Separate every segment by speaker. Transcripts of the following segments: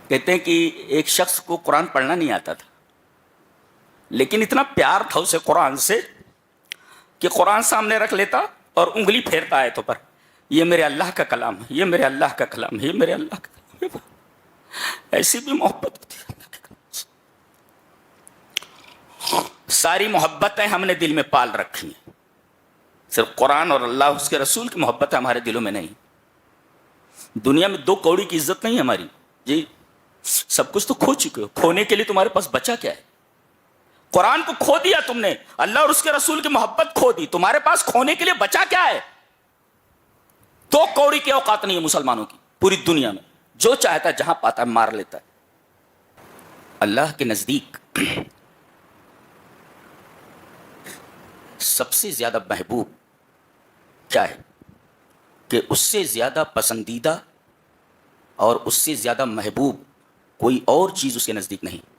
Speaker 1: کہتے ہیں کہ ایک شخص کو قرآن پڑھنا نہیں آتا تھا، لیکن اتنا پیار تھا اسے قرآن سے کہ قرآن سامنے رکھ لیتا اور انگلی پھیرتا آیتوں پر، یہ میرے اللہ کا کلام ہے، یہ میرے اللہ کا کلام ہے، یہ میرے اللہ کا کلام ہے۔ ایسی بھی محبت ہوتی ہے اللہ کے کلام سے۔ ساری محبتیں ہم نے دل میں پال رکھی ہیں، صرف قرآن اور اللہ اس کے رسول کی محبت ہمارے دلوں میں نہیں۔ دنیا میں 2 کوڑی کی عزت نہیں ہماری جی، سب کچھ تو کھو چکے ہو، کھونے کے لیے تمہارے پاس بچا کیا ہے؟ قرآن کو کھو دیا تم نے، اللہ اور اس کے رسول کی محبت کھو دی، تمہارے پاس کھونے کے لیے بچا کیا ہے؟ 2 کوڑی کی اوقات نہیں ہے مسلمانوں کی پوری دنیا میں، جو چاہتا ہے جہاں پاتا ہے مار لیتا ہے۔ اللہ کے نزدیک سب سے زیادہ محبوب کیا ہے کہ اس سے زیادہ پسندیدہ اور اس سے زیادہ محبوب کوئی اور چیز اس کے نزدیک نہیں۔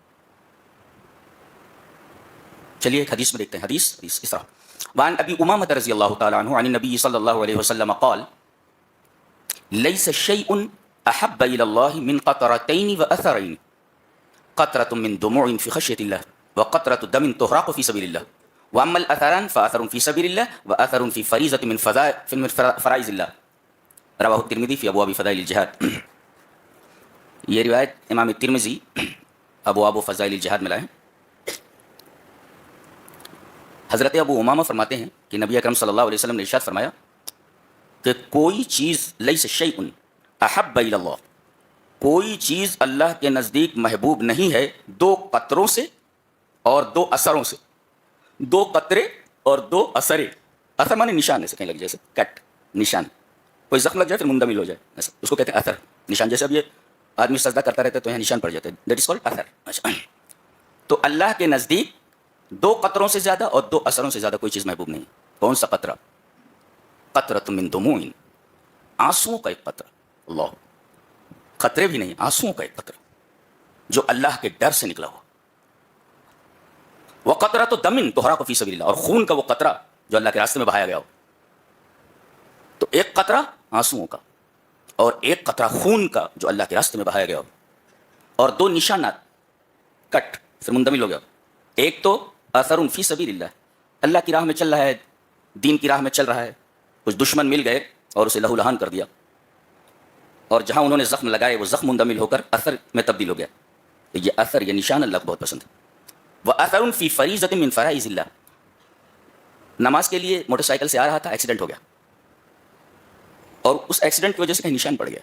Speaker 1: چلیے ایک حدیث میں دیکھتے ہیں، حدیث اس طرح، وعن ابی امامہ رضی اللہ تعالی عنہ عن النبی صلی اللہ علیہ وسلم قال لیس شیء احب الى اللہ من قطرتین واثرین، قطرۃ من دموع فی خشیۃ اللہ وقطرۃ دم تحرق فی سبیل اللہ، واما الاثران فاثر فی سبیل اللہ واثر فی فریضۃ من فرائض اللہ، رواہ الترمذی فی ابواب فضائل الجہاد۔ یہ روایت امام ترمذی ابواب فضائل الجہاد میں لائے ہیں۔ حضرت ابو امامہ فرماتے ہیں کہ نبی اکرم صلی اللہ علیہ وسلم نے ارشاد فرمایا کہ کوئی چیز لیس شیء احب الی اللہ، کوئی چیز اللہ کے نزدیک محبوب نہیں ہے 2 قطروں سے اور 2 اثروں سے۔ 2 قطرے اور 2 اثرے، اثر مانے نشان، ایسے کہیں لگ جیسے کٹ نشان، کوئی زخم لگ جائے پھر مندمل ہو جائے، ایسا اس کو کہتے ہیں اثر نشان۔ جیسے اب یہ آدمی سجدہ کرتا رہتا ہے تو یہاں نشان پڑ جاتا ہے، دیٹ از کالڈ اثر۔ تو اللہ کے نزدیک 2 قطروں سے زیادہ اور 2 اثروں سے زیادہ کوئی چیز محبوب نہیں۔ کون سا قطرہ؟ قطرۃ من دموع، آنسوؤں کا ایک قطرہ، اللہ، قطرے بھی نہیں، آنسوؤں کا ایک قطرہ جو اللہ کے ڈر سے نکلا ہوا، وقطرۃ دم تحرق فی سبیل اللہ، اور خون کا وہ قطرہ جو اللہ کے راستے میں بہایا گیا ہو۔ تو ایک قطرہ آنسوؤں کا اور ایک قطرہ خون کا جو اللہ کے راستے میں بہایا گیا ہو، اور 2 نشانات، کٹ پھر مندمل ہو گیا۔ ایک تو اثر فی سبیل اللہ، اللہ کی راہ میں چل رہا ہے، دین کی راہ میں چل رہا ہے، کچھ دشمن مل گئے اور اسے لہو لہان کر دیا، اور جہاں انہوں نے زخم لگائے وہ زخم مندمل ہو کر اثر میں تبدیل ہو گیا۔ تو یہ اثر، یہ نشان اللہ کو بہت پسند ہے۔ وَأَثَرٌ فِي فَرِيضَةٍ مِّن فَرَائِضِ اللَّهِ، نماز کے لیے موٹر سائیکل سے آ رہا تھا، ایکسیڈنٹ ہو گیا، اور اس ایکسیڈنٹ کی وجہ سے کہیں نشان پڑ گیا،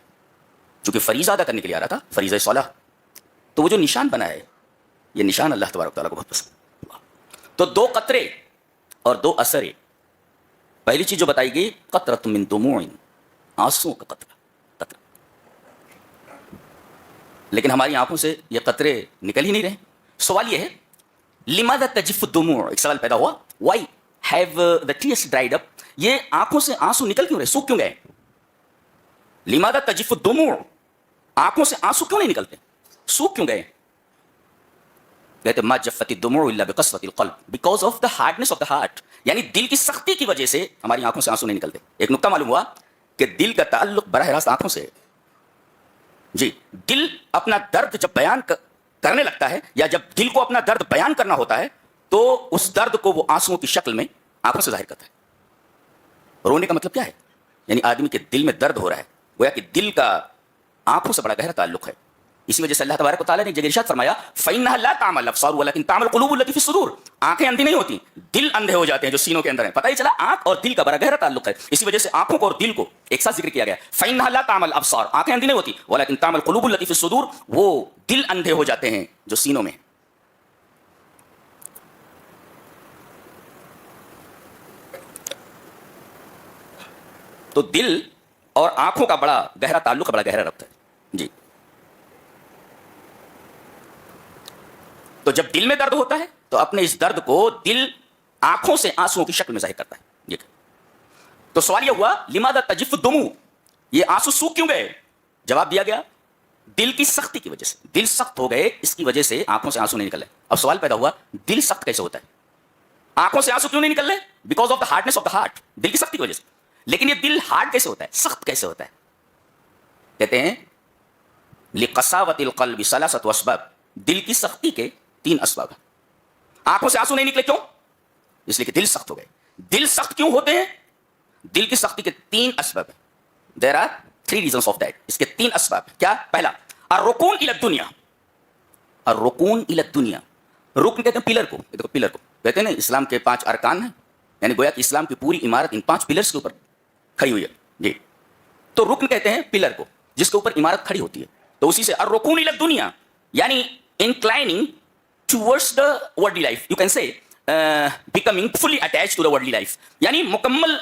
Speaker 1: چونکہ فریضہ ادا کرنے کے لیے آ رہا تھا، فریضہ صلاح، تو وہ جو نشان بنا ہے یہ نشان اللہ تبارک تعالیٰ کو بہت پسند ہے۔ تو 2 قطرے اور 2 اثرے، پہلی چیز جو بتائی گئی قطرۃ من دموع، آنسوؤں کا قطرہ، لیکن ہماری آنکھوں سے یہ قطرے نکل ہی نہیں رہے۔ سوال یہ ہے لماذا تجف الدموع، ایک سوال پیدا ہوا، why have the tears dried up، یہ آنکھوں سے آنسو نکل کیوں رہے، سوکھ کیوں گئے؟ لماذا تجف الدموع، آنکھوں سے آنسو کیوں نہیں نکلتے، سوکھ کیوں گئے؟ کہتے ما جفت الدموع الا بقسوة القلب because of the hardness of the heart، یعنی دل کی سختی کی وجہ سے ہماری آنکھوں سے آنسو نہیں نکلتے۔ ایک نکتہ معلوم ہوا کہ دل کا تعلق براہ راست آنکھوں سے ہے۔ جی، دل اپنا درد جب بیان کرنے لگتا ہے، یا جب دل کو اپنا درد بیان کرنا ہوتا ہے تو اس درد کو وہ آنسوؤں کی شکل میں آنکھوں سے ظاہر کرتا ہے۔ رونے کا مطلب کیا ہے؟ یعنی آدمی کے دل میں درد ہو رہا ہے، گویا کہ دل کا آنکھوں سے بڑا گہرا تعلق ہے۔ اسی وجہ سے اللہ تبارک و تعالیٰ نے ایک جگہ ارشاد فرمایا فَإِنَّهَا لَا تَعْمَى الْأَبْصَارُ وَلَكِنْ تَعْمَى الْقُلُوبُ الَّتِي فِي الصُّدُورِ، آنکھیں اندھی نہیں ہوتی، دل اندھے ہو جاتے ہیں جو سینوں کے اندر ہیں۔ پتہ ہی چلا آنکھ اور دل کا بڑا گہرا تعلق ہے، اسی وجہ سے آنکھوں کو اور دل کو ایک ساتھ ذکر کیا گیا۔ فَإِنَّهَا لَا تَعْمَى الْأَبْصَارُ، آنکھیں اندھی نہیں ہوتی، وَلَكِنْ تَعْمَى الْقُلُوبُ الَّتِي فِي الصُّدُورِ، وہ دل اندھے ہو جاتے ہیں جو سینوں میں۔ تو دل اور آنکھوں کا بڑا گہرا تعلق، بڑا گہرا ربط ہے۔ جی، تو جب دل میں درد ہوتا ہے تو اپنے اس درد کو دل آنکھوں سے آنسوؤں کی شکل میں ظاہر کرتا ہے۔ یہ تو سوال یہ ہوا لماذا تجف الدموع، یہ آنسو سوکھ کیوں گئے؟ جواب دیا گیا دل کی سختی کی وجہ سے، دل سخت ہو گئے، اس کی وجہ سے آنکھوں سے آنسو نہیں نکل رہے۔ اب سوال پیدا ہوا دل سخت کیسے ہوتا ہے، آنکھوں سے آنسو کیوں نہیں نکل رہے؟ Because of the hardness of the heart, دل کی سختی کی وجہ سے۔ لیکن یہ دل ہارڈ کیسے ہوتا ہے، سخت کیسے ہوتا ہے؟ کہتے ہیں لقساوت القلب ثلاثة اسباب، دل کی سختی کے 3 اسباب ہیں. آنکھوں سے آنسو نہیں نکلے کیوں؟ اس لیے کہ دل سخت ہو گئے. دل سخت کیوں ہوتے ہیں؟ دل کی سختی کے 3 اسباب ہیں. There are 3 reasons of that. اس کے 3 اسباب ہیں. کیا؟ پہلا الرکون الی الدنیا. الرکون الی الدنیا، رکن کہتے ہیں پلر کو. دیکھو پلر کو کہتے ہیں نا، اسلام کے 5 ارکان ہیں، یعنی گویا کہ اسلام کی پوری عمارت ان 5 پلرز کے اوپر کھڑی ہوئی ہے. جی، تو رکن کہتے ہیں پلر کو جس کے اوپر عمارت کھڑی ہوتی ہے. تو اسی سے الرکون الی الدنیا یعنی انکلائننگ towards the worldly life. You can say becoming fully attached to the worldly life. یعنی مکمل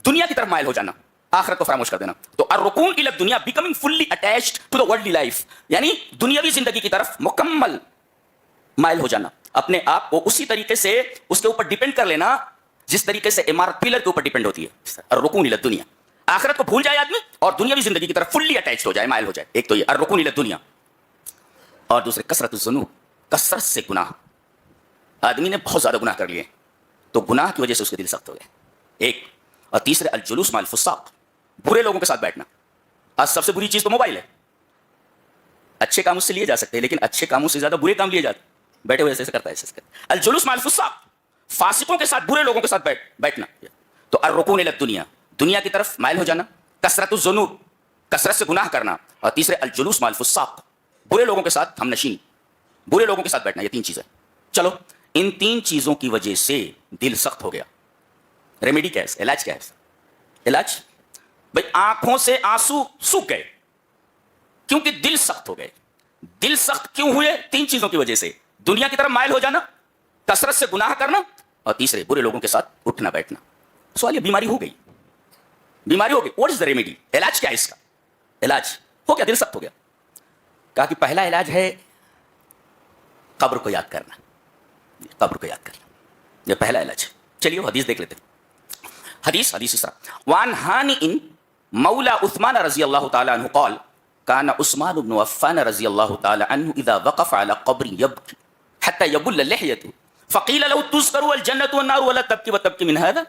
Speaker 1: دنیا کی طرف مائل ہو جانا، آخرت کو فراموش کر دینا. تو الرکون الی الدنیا becoming fully attached to the worldly life یعنی دنیاوی زندگی کی طرف مکمل مائل ہو جانا، اپنے آپ کو اسی طریقے سے اس کے اوپر ڈیپینڈ کر لینا جس طریقے سے عمارت پلر کے اوپر ڈیپینڈ ہوتی ہے. الرکون الی الدنیا، آخرت کو بھول جائے آدمی اور دنیاوی زندگی کی طرف فلی اٹیچ ہو جائے، مائل ہو جائے. ایک تو یہ الرکون الی الدنیا. اور دوسرے کثرت الذنوب، کثرت سے گناہ. آدمی نے بہت زیادہ گناہ کر لیے تو گناہ کی وجہ سے اس کے دل سخت ہو گئے. ایک. اور تیسرے الجلوس مع الفساق، برے لوگوں کے ساتھ بیٹھنا. آج سب سے بری چیز تو موبائل ہے. اچھے کام اس سے لیے جا سکتے ہیں لیکن اچھے کاموں سے زیادہ برے کام لیے جاتے. بیٹھے ہوئے ایسے کرتا ہے، ایسے کرتا ہے. الجلوس مع الفساق، فاسقوں کے ساتھ، برے لوگوں کے ساتھ بیٹھنا. تو الرکون الی الدنیا، دنیا کی طرف مائل ہو جانا. کثرت الذنوب، کثرت سے گناہ کرنا. اور تیسرے الجلوس مع الفساق، برے لوگوں کے ساتھ ہم نشین، برے لوگوں کے ساتھ بیٹھنا. یہ 3 چیزیں. چلو ان 3 چیزوں کی وجہ سے دل سخت ہو گیا. ریمیڈی کیا ہے؟ علاج کیا ہے؟ علاج بھائی آنکھوں سے آنسو سوکھ گئے کیونکہ دل سخت ہو گئے. دل سخت کیوں ہوئے؟ 3 چیزوں کی وجہ سے. دنیا کی طرف مائل ہو جانا، کثرت سے گناہ کرنا، اور تیسرے برے لوگوں کے ساتھ اٹھنا بیٹھنا. سوال یہ بیماری ہو گئی، بیماری ہو گئی. What is the remedy? علاج کیا ہے اس کا؟ علاج ہو گیا، دل سخت ہو گیا. کہا کہ پہلا علاج ہے قبر کو یاد کرنا. قبر کو یاد کرنا، یہ پہلا علاج ہے. چلیے وہ حدیث دیکھ لیتے ہیں. حدیث اس طرح وان ہانی مولا عثمان رضی اللہ تعالی عنہ قال كان عثمان بن عفان رضی اللہ تعالی عنہ اذا وقف على قبر يبكي حتى يبل لحيته فقيل له تذكر الجنة والنار ولا تبكي وتبكي من هذا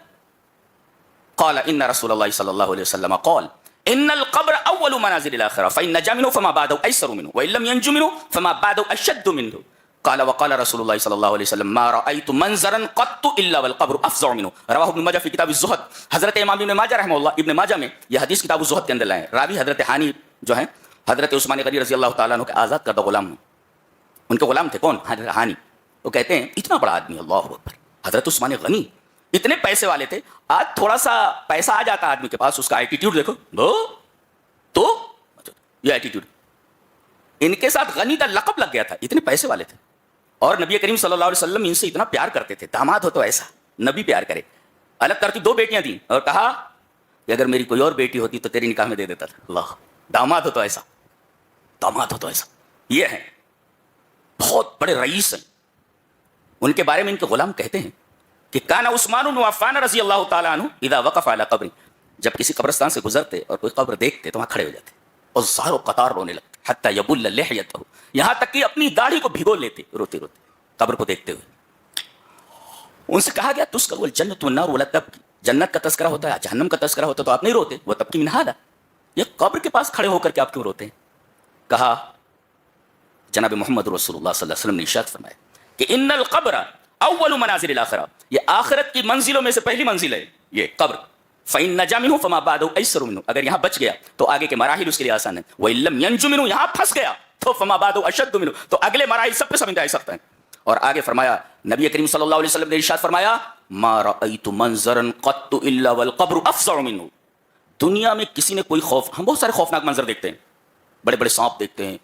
Speaker 1: قال ان رسول الله صلى الله عليه وسلم قال ان القبر اول منازل الاخره فان نجا منه فما بعده ايسر منه وان لم ينج منه فما بعده اشد منه قال وقال رسول الله صلى الله عليه وسلم ما رايت منظرا قط الا والقبر افظع منه رواه ابن ماجہ في کتاب الزہد. حضرت امام ابن ماجہ رحمہ اللہ ابن ماجہ میں یہ حدیث کتاب الزہد کے اندر لائے. راوی حضرت ہانی جو ہیں حضرت عثمان غنی رضی اللہ تعالیٰ عنہ کے آزاد کردہ غلام ہیں. ان کے غلام تھے کون؟ حضرت ہانی. وہ کہتے ہیں اتنا بڑا آدمی، اللہ اکبر، حضرت عثمان غنی اتنے پیسے والے تھے. آج تھوڑا سا پیسہ آ جاتا آدمی کے پاس، اس کا ایٹیٹیوڈ دیکھو تو یہ ایٹیٹیوڈ. ان کے ساتھ غنی کا لقب لگ گیا تھا، اتنے پیسے والے تھے. اور نبی کریم صلی اللہ علیہ وسلم ان سے اتنا پیار کرتے تھے. داماد ہو تو ایسا نبی پیار کرے. الگ ترتیب 2 بیٹیاں تھیں اور کہا کہ اگر میری کوئی اور بیٹی ہوتی تو تیری نکاح میں دے دیتا تھا. اللہ، داماد ہو تو ایسا، داماد ہو تو ایسا. یہ ہے بہت بڑے رئیس ہیں. ان کے بارے میں ان کے غلام کہتے ہیں کہ کان عثمان بن عفان رضی اللہ تعالیٰ عنہ اذا وقف علی قبر، جب کسی قبرستان سے گزرتے اور کوئی قبر دیکھتے تو وہاں کھڑے ہو جاتے اور زار و قطار رونے لگتے. حتی یبل لحیتہ، یہاں تک کہ اپنی داڑھی کو بھگو لیتے روتے روتے قبر کو دیکھتے ہوئے. ان سے کہا گیا تذکر الجنۃ والنار ولا تبکی، جنت کا تذکرہ ہوتا ہے، جہنم کا تذکرہ ہوتا ہے تو آپ نہیں روتے. وہ تبکی من ھذا، یہ قبر کے پاس کھڑے ہو کر کے آپ کیوں روتے ہیں؟ کہا جناب محمد رسول اللہ صلی اللہ علیہ وسلم نے ارشاد فرمایا کہ ان القبر اول منازل الاخرہ، یہ آخرت کی منزلوں میں سے پہلی منزل ہے یہ قبر. فإن نجا منه فما بعده أيسر منه، اگر یہاں بچ گیا تو آگے کے مراحل اس کے لیے آسان ہیں. وإن لم ينج منه، یہاں پھنس گیا تو فما بعده أشد منه، تو اگلے مراحل سب پہ سب انتہائی سخت ہیں. اور آگے فرمایا نبی کریم صلی اللہ علیہ وسلم نے ارشاد فرمایا ما رأيت منظرا قط إلا والقبر أفظع منه. دنیا میں کسی نے کوئی خوف، ہم بہت سارے خوفناک منظر دیکھتے ہیں، بڑے بڑے سانپ دیکھتے ہیں،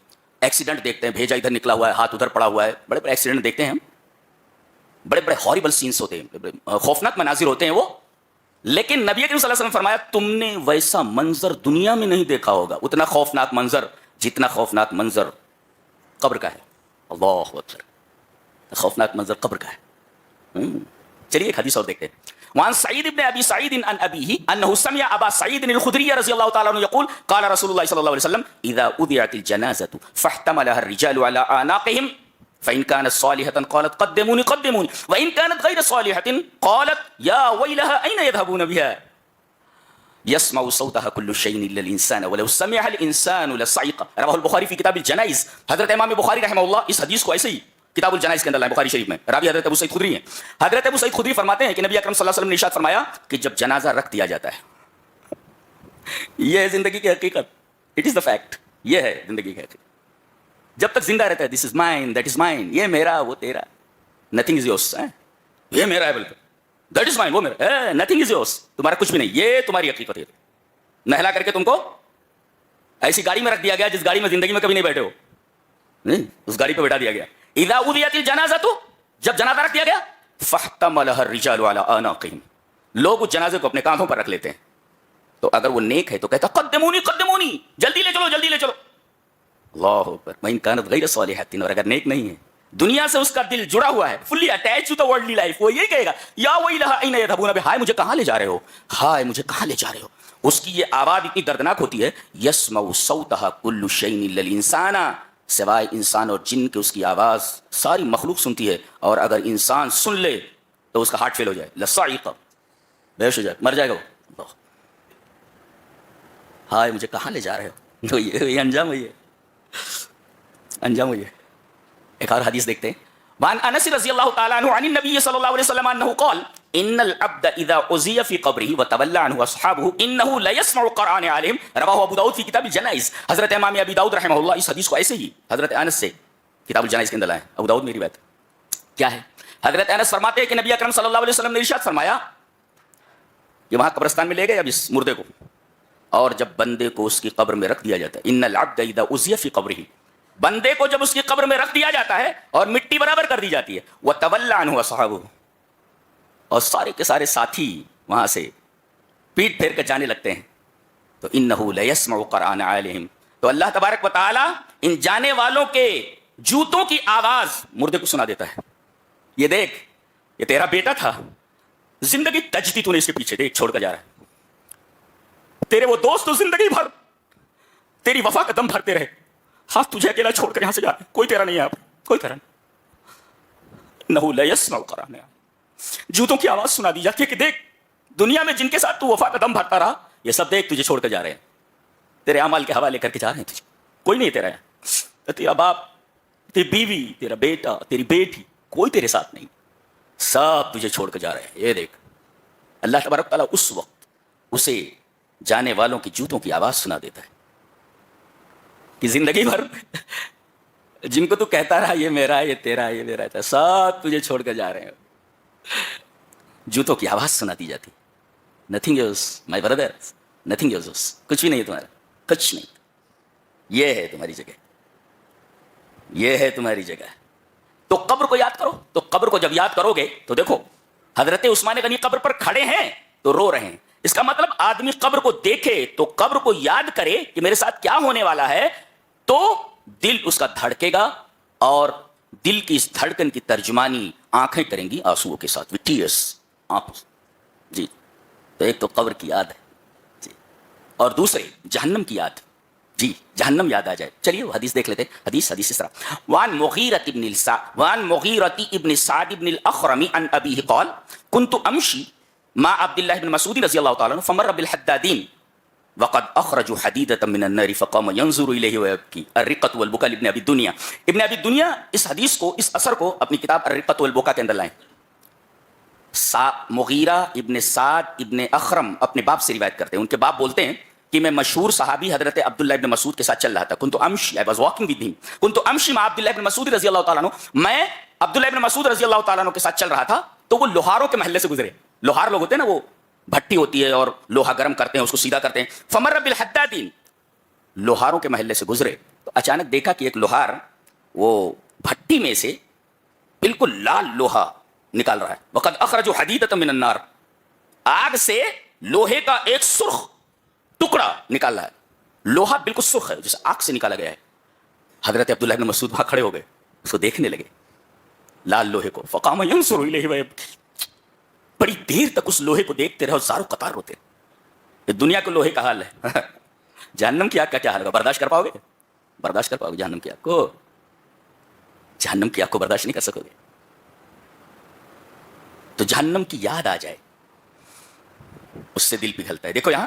Speaker 1: ایکسیڈنٹ دیکھتے ہیں، بھیجا ادھر نکلا ہوا ہے، ہاتھ ادھر پڑا ہوا ہے، بڑے بڑے ایکسیڈنٹ دیکھتے ہیں ہم، بڑے بڑے ہاریبل سینس ہوتے ہیں، بڑے بڑے خوفناک مناظر ہوتے ہیں وہ. لیکن نبی کریم صلی اللہ علیہ وسلم فرمایا تم نے ویسا منظر دنیا میں نہیں دیکھا ہوگا، اتنا خوفناک منظر جتنا خوفناک منظر قبر کا ہے. اللہ اکبر، خوفناک منظر قبر کا ہے. چلیے ایک حدیث اور دیکھتے ہیں. وعن سعید بن ابی سعید عن ابیہ انه سمع ابا سعید الخدری رضی اللہ تعالی عنہ یقول قال رسول اللہ صلی اللہ علیہ وسلم اذا اذیعت الجنازۃ فاحتملها الرجال على اعناقهم فإن كانت صالحة قالت قدموني قدموني وإن كانت غير صالحة قالت يا ويلها أين يذهبون بها. يسمع صوتها كل شيء الا الانسان ولو سمع الانسان لصعق. رواہ البخاری فی کتاب الجنائز. حضرت امام بخاری رحمہ اللہ اس حدیث کو ایسے ہی کتاب الجنائز کے اندر لائے بخاری شریف میں. راوی حضرت ابو سعید خدری ہیں. حضرت ابو سعید خدری فرماتے ہیں کہ نبی اکرم صلی اللہ علیہ وسلم نے ارشاد فرمایا کہ جب جنازہ رکھ دیا جاتا ہے، یہ ہے زندگی کی حقیقت. It is the fact. یہ ہے زندگی کی حقیقت. جب تک زندہ رہتا ہے this is mine that is mine, یہ میرا وہ تیرا، نتھنگ از یورس. یہ میرا ہے بالکل، دیٹ از مائن وہ میرا، نتھنگ از یورس، تمہارا کچھ بھی نہیں، یہ تمہاری حقیقت ہے. نہلا کر کے تم کو ایسی گاڑی میں رکھ دیا گیا جس گاڑی میں زندگی میں کبھی نہیں بیٹھے ہو، اس گاڑی پہ بٹھا دیا گیا. اذا اودیت الجنازہ، جب جنازہ رکھ دیا گیا، فاحتملها الرجال على اعناقهم، لوگ اس جنازے کو اپنے کاندھوں پر رکھ لیتے ہیں. تو اگر وہ نیک ہے تو کہتا قدمونی قدمونی، جلدی لے چلو جلدی لے چلو. اللہ اکبر. وان كانت غیر صالحۃ، اور اگر نیک نہیں ہے، دنیا سے اس کا دل جڑا ہوا ہے، fully attached to the worldly life, وہ یہی کہے گا یا ویلھا این یذهبون بی، ہائے مجھے کہاں لے جا رہے ہو، ہائے مجھے کہاں لے جا رہے ہو. اس کی یہ آواز اتنی دردناک ہوتی ہے، یسمع صوتها کل شیء الا الانسان، سوائے انسان اور جن کے اس کی آواز ساری مخلوق سنتی ہے. اور اگر انسان سن لے تو اس کا ہارٹ فیل ہو جائے، لصعق، بے ہوش ہو جائے، مر جائے گا وہ. ہائے مجھے کہاں لے جا رہے ہو. تو یہ انجام ہوئی ہے، انجام ہوئی ہے. ایک اور حدیث دیکھتے ہیں. وعن انس رضی اللہ تعالی عنہ عن النبی صلی اللہ علیہ وسلم انه قال ان العبد اذا عزي في قبره وتولى عنه اصحابه انه لا يسمع قرآن عليهم. رواه ابو داؤد في کتاب الجنائز. حضرت امام ابی داؤد رحمہ اللہ اس حدیث کو ایسے ہی حضرت انس سے کتاب الجنائز کے اندر لائے. ابو داؤد میں روایت کیا ہے؟ حضرت انس فرماتے ہیں کہ نبی اکرم صلی اللہ علیہ وسلم نے ارشاد فرمایا کہ وہاں قبرستان میں لے گئے اب اس مردے کو، اور جب بندے کو اس کی قبر میں رکھ دیا جاتا ہے، ان العبد اذا عزي في قبره، بندے کو جب اس کی قبر میں رکھ دیا جاتا ہے اور مٹی برابر کر دی جاتی ہے، وتولى عنه اصحابه، اور سارے کے سارے ساتھی وہاں سے پیٹ پھیر کر جانے لگتے ہیں، تو انه ليسمع قرآن عليهم، تو اللہ تبارک و تعالی ان جانے والوں کے جوتوں کی آواز مردے کو سنا دیتا ہے. یہ دیکھ، یہ تیرا بیٹا تھا، زندگی تجتی تو نے اس کے پیچھے، دیکھ چھوڑ کر جا رہا ہے. تیرے وہ دوست تو زندگی بھر تیری وفا کا دم بھرتے رہے، ہاں تجھے اکیلا چھوڑ کر یہاں سے جا رہے، کوئی تیرا نہیں ہے آپ، کوئی تیرا نہیں. انه ليسمع قرآن، جوتوں کی آواز سنا دی جاتی ہے کہ دیکھ دنیا میں جن کے ساتھ تو وفا کا دم بھرتا رہا، یہ سب دیکھ تجھے چھوڑ کر جا رہے ہیں، تیرے اعمال کے حوالے کر کے جا رہے ہیں تجھے، کوئی نہیں تیرا ہے. تیرا باپ، تیری بیوی، تیرا بیٹا، تیری بیٹی، کوئی تیرے ساتھ نہیں، سب تجھے چھوڑ کر جا رہے ہیں. یہ دیکھ اللہ تبارک تعالیٰ اس وقت اسے جانے والوں کی جوتوں کی آواز سنا دیتا ہے کہ زندگی بھر جن کو تو کہتا رہا یہ میرا ہے، یہ تیرا ہے، یہ میرا ہے، سب تجھے چھوڑ کر جا رہے ہیں، جوتوں کی آواز سنا دی جاتی. Nothing yours my brother, nothing yours, کچھ بھی نہیں ہے تمہارا، کچھ نہیں. یہ ہے تمہاری جگہ، یہ ہے تمہاری جگہ. تو قبر کو یاد کرو. تو قبر کو جب یاد کرو گے تو دیکھو حضرت عثمان غنی قبر پر کھڑے ہیں تو رو رہے ہیں. اس کا مطلب آدمی قبر کو دیکھے تو قبر کو یاد کرے کہ میرے ساتھ کیا ہونے والا ہے، تو دل اس کا دھڑکے گا، اور دل کی اس دھڑکن کی ترجمانی آنکھیں کریں گی آنسوؤں کے ساتھ، وتھ ٹیئرس، آنکھوں سے. جی تو ایک تو قبر کی یاد ہے جی، اور دوسرے جہنم کی یاد. جی جہنم یاد آ جائے. چلیے وہ حدیث دیکھ لیتے ہیں. حدیث اس طرح، وعن مغیرۃ ابن سعد بن الاخرم عن ابیہ قال كنت امشی مع عبد الله بن مسعود رضی اللہ تعالی عنہ فمر بالحدادین وقد اخرجوا حدیدۃ من النار فقام ينظر الیہ ويبکی. الرقۃ والبکاء لابن ابی الدنیا. ابن ابی الدنیا اس حدیث کو، اس اثر کو اپنی کتاب الرقۃ والبکاء کے اندر لائیں. مغیرہ ابن سعد ابن اخرم اپنے باپ سے روایت کرتے ہیں. ان کے باپ بولتے ہیں کہ میں مشہور صحابی حضرت عبداللہ ابن مسعود کے ساتھ چل رہا تھا. كنت امشي I was walking with him. كنت امشي مع عبد الله ابن مسعود رضی اللہ تعالیٰ عنہ. میں عبداللہ ابن مسعود رضی اللہ تعالیٰ عنہ کے ساتھ چل رہا تھا تو وہ لوہاروں کے محلے سے گزرے. لوہار لوگ ہوتے ہیں نا، وہ بھٹی ہوتی ہے اور لوہا گرم کرتے ہیں، اس کو سیدھا کرتے ہیں. فمر بالحدادین، لوہاروں کے محلے سے گزرے تو اچانک دیکھا کہ ایک لوہار وہ بھٹی میں سے بالکل لال لوہا نکال رہا ہے. وقد اخرجوا حدیدۃ من النار، آگ سے لوہے کا ایک سرخ ٹکڑا نکال رہا ہے. لوہا بالکل سرخ ہے جیسے آگ سے نکالا گیا ہے. حضرت عبداللہ بن مسعود وہاں کھڑے ہو گئے، اس کو دیکھنے لگے لال لوہے کو. فقام ينظر الیہ ویبکی، بڑی دیر تک اس لوہے کو دیکھتے رہے اور زاروں قطار روتے. یہ دنیا کے لوہے کا حال ہے. جہنم کی آگ کا کیا حال ہوگا؟ برداشت کر پاؤ گے؟ برداشت کر پاؤ گے جہنم کی آگ کو؟ جہنم کی آگ کو برداشت نہیں کر سکو گے. تو جہنم کی یاد آ جائے اس سے دل پگھلتا ہے. دیکھو یہاں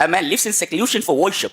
Speaker 1: A man lives in seclusion for worship,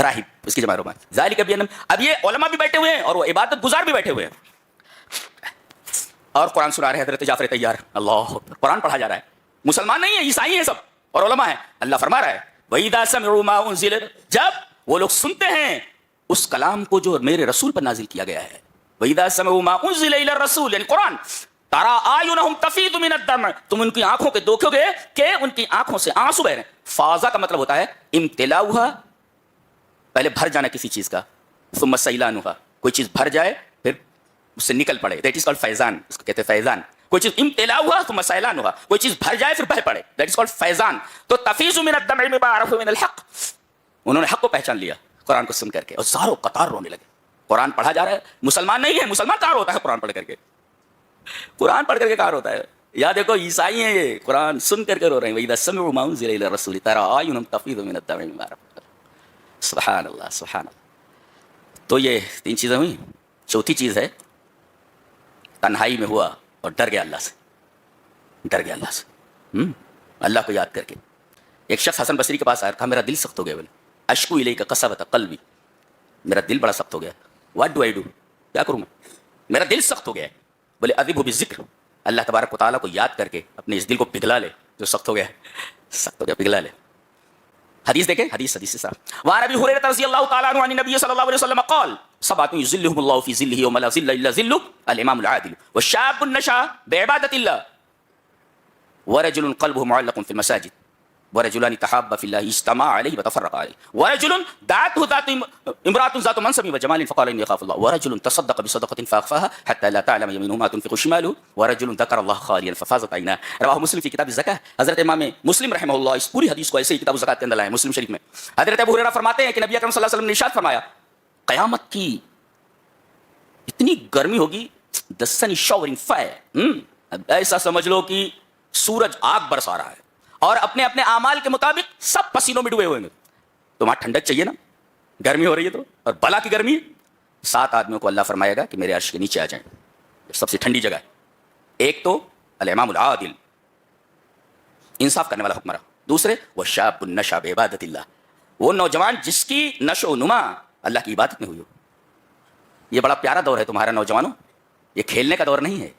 Speaker 1: راہب, اس کی جمع رومان. ذالک بأن, اب یہ علماء بھی بیٹھے ہوئے ہیں اور وہ عبادت گزار بھی بیٹھے ہوئے ہیں اور قرآن سنا رہے ہیں. حضرت جعفر طیار, اللہ اکبر, قرآن پڑھا جا رہا ہے. مسلمان نہیں ہیں, عیسائی ہیں سب اور علماء ہیں. اللہ فرما رہا ہے وَإِذَا سَمِعُوا مَا أُنزِلَ, جب وہ لوگ سنتے ہیں اس کلام کو جو میرے رسول پر نازل کیا گیا ہے. وَإِذَا سَمِعُوا مَا أُنزِلَ إِلَى الرَّسُولِ, یعنی قرآن, تَرَىٰ أَعْيُنَهُمْ تَفِيضُ مِنَ الدَّمْعِ, تم ان کی آنکھوں کے دیکھو گے کہ ان کی آنکھوں سے آنسو بہ رہے ہیں. فاضا کا مطلب ہوتا ہے امتلاؤها, پہلے بھر جانا کسی چیز کا, ثم سیلانها, کوئی چیز بھر جائے پھر اس سے نکل پڑے, دیٹ از کالڈ فیضان, اس کو کہتے ہیں فیضان. کوئی چیز امتلاؤها ثم سیلانها, کوئی چیز بھر جائے پھر بہ پڑے, دیٹ از کالڈ فیضان. تو تفیض من الدمع مما عرفوا من الحق, انہوں نے حق کو پہچان لیا قرآن کو سن کر کے اور زاروں قطار رونے لگے. قرآن پڑھا جا رہا ہے, مسلمان نہیں ہے, مسلمان کہاں روتا ہے قرآن پڑھ کر کے, قرآن پڑھ کر کے کہاں روتا ہے. یا دیکھو عیسائی ہیں یہ, قرآن سن کر کے رو رہے ہیں. وَإِذَا سَمِعُوا مَا أُنزِلَ إِلَى الرَّسُولِ تَرَىٰ أَعْيُنَهُمْ تَفِيضُ مِنَ الدَّمْعِ مِمَّا عَرَفُوا. سبحان اللہ سبحان اللہ. تو یہ تین چیزیں ہوئیں. چوتھی چیز ہے تنہائی میں ہوا اور ڈر گیا اللہ سے, ڈر گیا اللہ سے, اللہ کو یاد کر کے. ایک شخص حسن بصری کے پاس آیا, کہا میرا دل سخت ہو گیا, بولے اشکو الیک قسوۃ قلبی, میرا دل بڑا سخت ہو گیا. واٹ ڈو آئی ڈو, کیا کروں میں, میرا دل سخت ہو گیا ہے. بولے اذبہ بالذکر, اللہ تبارک و تعالیٰ کو یاد کر کے اپنے اس دل کو پگھلا لے جو سخت ہو گیا ہے, سخت ہو گیا پگھلا لے. حدیث دیکھیں, حدیث سے صاحب. وعن ابی ہریرہ رضی اللہ تعالی عنہ عن النبی صلی اللہ علیہ وسلم قال سبعۃ یظلهم اللہ فی ظلہ یوم لا ظل الا ظلہ, الامام العادل والشاب نشأ بعبادۃ اللہ ورجل قلبه معلق في المساجد ورجلان تحابا في الله اجتمعا عليه وتفرقا عليه ورجل دعته امرأة ذات منصب وجمال فقال إني أخاف الله ورجل تصدق بصدقة فأخفاها حتى لا تعلم يمينه ما تنفق شماله ورجل ذكر الله خاليا ففاضت عيناه. رواه مسلم في كتاب الزكاة. حضرت امام مسلم رحمہ اللہ اس پوری حدیث کو ایسے ہی کتاب الزکات کے اندر لائے مسلم شریف میں. حضرت ابو ہریرہ فرماتے ہیں کہ نبی اکرم صلی اللہ علیہ وسلم نے ارشاد فرمایا قیامت کی اتنی گرمی ہوگی, the sun is showering fire, ایسا سمجھ لو کہ سورج آگ برسا رہا ہے اور اپنے اپنے اعمال کے مطابق سب پسینوں میں ڈوبے ہوئے ہیں. تو وہاں ٹھنڈک چاہیے نا, گرمی ہو رہی ہے تو, اور بلا کی گرمی ہے. 7 آدمیوں کو اللہ فرمائے گا کہ میرے عرش کے نیچے آ جائیں, سب سے ٹھنڈی جگہ ہے. ایک تو الامام العادل, انصاف کرنے والا حکمراں. دوسرے وہ شاب نشأ بعبادۃ اللہ, وہ نوجوان جس کی نشو و نما اللہ کی عبادت میں ہوئی ہو. یہ بڑا پیارا دور ہے تمہارا نوجوانوں, یہ کھیلنے کا دور نہیں ہے,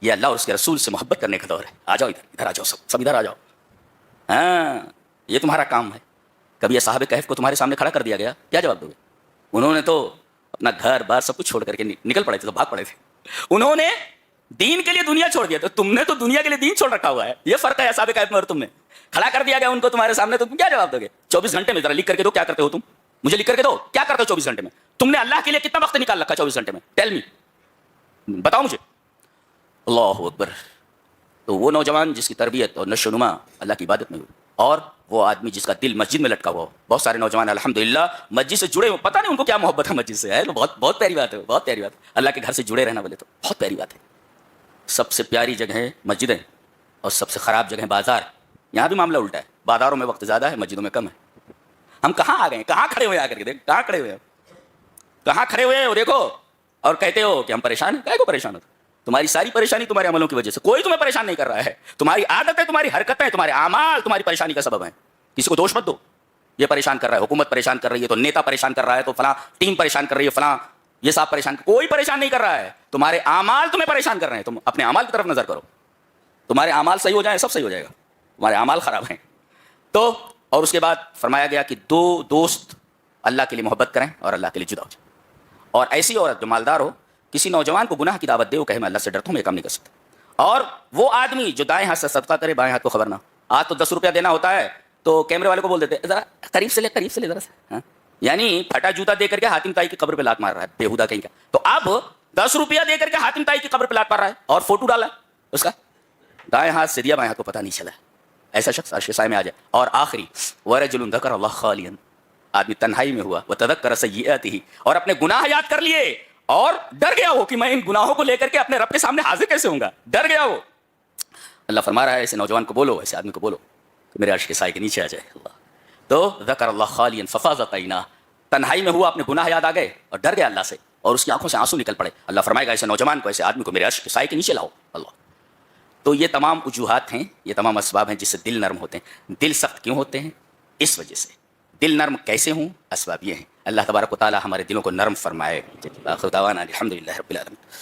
Speaker 1: یہ اللہ اور اس کے رسول سے محبت کرنے کا دور ہے. آ جاؤ ادھر, ادھر آ جاؤ, سب ادھر آ جاؤ. ہاں یہ تمہارا کام ہے. کبھی اصحاب کہف کو تمہارے سامنے کھڑا کر دیا گیا, کیا جواب دو گے؟ انہوں نے تو اپنا گھر بار سب کچھ چھوڑ کر کے نکل پڑے تھے, تو بھاگ پڑے تھے. انہوں نے دین کے لیے دنیا چھوڑ دیا, تو تم نے تو دنیا کے لیے دین چھوڑ رکھا ہوا ہے. یہ فرق ہے اصحاب کہف میں اور تم میں. کھڑا کر دیا گیا ان کو تمہارے سامنے, تو تم کیا جواب دو گے؟ 24 گھنٹے میں ذرا لکھ کر کے دو, کیا کرتے ہو تم, مجھے لکھ کر کے دو, کیا کرتے ہو 24 گھنٹے میں؟ تم نے اللہ کے لیے کتنا وقت نکال رکھا 24 گھنٹے میں؟ ٹیل می, بتاؤ مجھے. اللہ اکبر. تو وہ نوجوان جس کی تربیت اور نشو و نما اللہ کی عبادت میں ہوئی, اور وہ آدمی جس کا دل مسجد میں لٹکا ہوا. بہت سارے نوجوان الحمدللہ مسجد سے جڑے ہوئے, پتہ نہیں ان کو کیا محبت ہے مسجد سے, ہے بہت بہت پیاری بات ہے, بہت پیاری بات ہے. اللہ کے گھر سے جڑے رہنا بولے تو بہت پیاری بات ہے. سب سے پیاری جگہ ہے مسجدیں اور سب سے خراب جگہ ہے بازار. یہاں بھی معاملہ الٹا ہے, بازاروں میں وقت زیادہ ہے, مسجدوں میں کم ہے. ہم کہاں آ گئے ہیں, کہاں کھڑے ہوئے آ کر کے دیکھ, کہاں کھڑے ہوئے ہیں, کہاں کھڑے ہوئے ہیں دیکھو, اور کہتے ہو کہ ہم پریشان ہیں. کیا کو پریشان ہو؟ تمہاری ساری پریشانی تمہارے عملوں کی وجہ سے, کوئی تمہیں پریشان نہیں کر رہا ہے. تمہاری عادتیں, تمہاری حرکتیں, تمہارے اعمال تمہاری پریشانی کا سبب ہیں. کسی کو دوش مت دو. یہ پریشان کر رہا ہے, حکومت پریشان کر رہی ہے, تو نیتا پریشان کر رہا ہے, تو فلاں ٹیم پریشان کر رہی ہے, فلاں یہ صاحب پریشان, کوئی پریشان نہیں کر رہا ہے. تمہارے اعمال تمہیں پریشان کر رہے ہیں. تم اپنے اعمال کی طرف نظر کرو, تمہارے اعمال صحیح ہو جائیں سب صحیح ہو جائے گا. تمہارے اعمال خراب ہیں تو. اور اس کے بعد فرمایا گیا کہ 2 دوست اللہ کے لیے محبت کریں اور اللہ کے لیے جدا ہو جائیں. اور ایسی عورت جو مالدار ہو, کسی نوجوان کو گناہ کی دعوت دے, وہ کہے میں اللہ سے ڈرتا ہوں, میں کام نہیں کر سکتا. اور وہ آدمی جو دائیں ہاتھ سے صدقہ کرے, بائیں ہاتھ کو خبر نہ. آج تو 10 روپیہ دینا ہوتا ہے تو کیمرے والے کو بول دیتے ذرا قریب سے لے, قریب سے لے ذرا سا. یعنی پھٹا جوتا دے کر کے حاتم تائی کی قبر پہ لات مار رہا ہے, بےہودہ کہیں کا. تو اب 10 روپیہ دے کر کے حاتم تائی کی قبر پہ لات مار رہا ہے, اور فوٹو ڈالا اس کا, دائیں ہاتھ سے دیا, بائیں ہاتھ کو پتہ نہیں چلا. ایسا شخص عرش سائے میں آ جائے. اور آخری ورجل ذکر اللہ خالیا, آدمی تنہائی میں ہوا, وتذکر سیئاتہ, اور اپنے گناہ یاد کر لیے اور ڈر گیا ہو کہ میں ان گناہوں کو لے کر کے اپنے رب کے سامنے حاضر کیسے ہوں گا, ڈر گیا ہو. اللہ فرما رہا ہے ایسے نوجوان کو بولو, ایسے آدمی کو بولو کہ میرے عرش کے سائے کے نیچے آ جائے. اللہ تو ذکر اللہ خالیا ففاضت عیناہ, تنہائی میں ہوا, اپنے گناہ یاد آ گئے اور ڈر گیا اللہ سے, اور اس کی آنکھوں سے آنسو نکل پڑے. اللہ فرمائے گا ایسے نوجوان کو, ایسے آدمی کو میرے عرش کے سائے کے نیچے لاؤ. اللہ. تو یہ تمام وجوہات ہیں, یہ تمام اسباب ہیں جس سے دل نرم ہوتے ہیں. دل سخت کیوں ہوتے ہیں؟ اس وجہ سے دل نرم کیسے ہوں؟ اسباب یہ ہیں. اللہ تبارک و تعالی ہمارے دلوں کو نرم فرمائے. آخر دعوانا الحمدللہ رب العالمین.